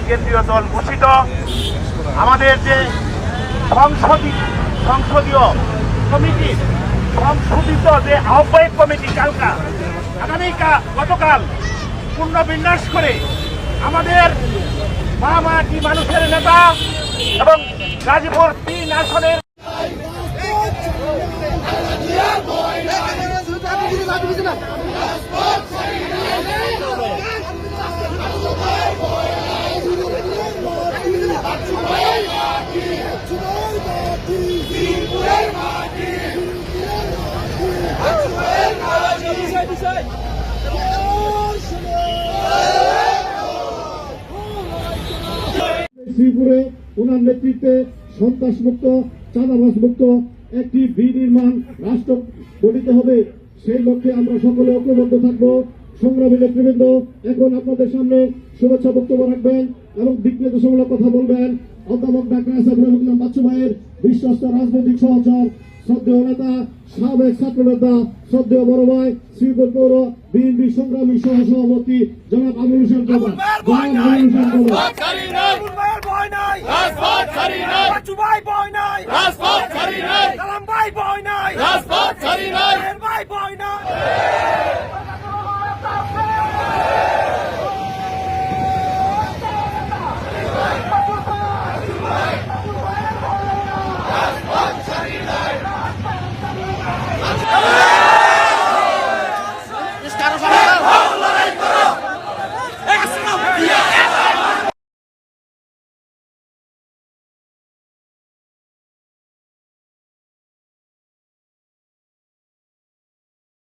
কেন্দ্রীয় দল ঘোষিত আমাদের যে সংসদীয় কমিটির সংশোধিত যে আহ্বায়ক কমিটি গতকাল পুনর্বিন্যাস করে আমাদের মাটি মানুষের নেতা এবং গাজীপুর 3 আসনের শ্রীপুরে ওনার নেতৃত্বে সন্ত্রাসমুক্ত চাঁদাবাজ-মুক্ত একটি বিনির্মাণ রাষ্ট্র গঠিত হবে। সেই লক্ষ্যে আমরা সকলে ঐক্যবদ্ধ থাকবো। সংগ্রামী নেতৃবৃন্দ এখন আপনাদের সামনে শুভেচ্ছা বক্তব্য রাখবেন এবং দিক নির্দেশমূলক কথা বলবেন অধ্যাপক ডাক্তার আসাদ রহমান বাচ্চু ভাইয়ের বিশ্বস্ত রাজনৈতিক সহচর, শ্রদ্ধেয় নেতা, সাবেক ছাত্র নেতা, শ্রদ্ধেয় বড় ভাই, শ্রীপুর পৌর বিএনপি সংগ্রামী সহ সভাপতি জনাব আমির হোসেন কাবা।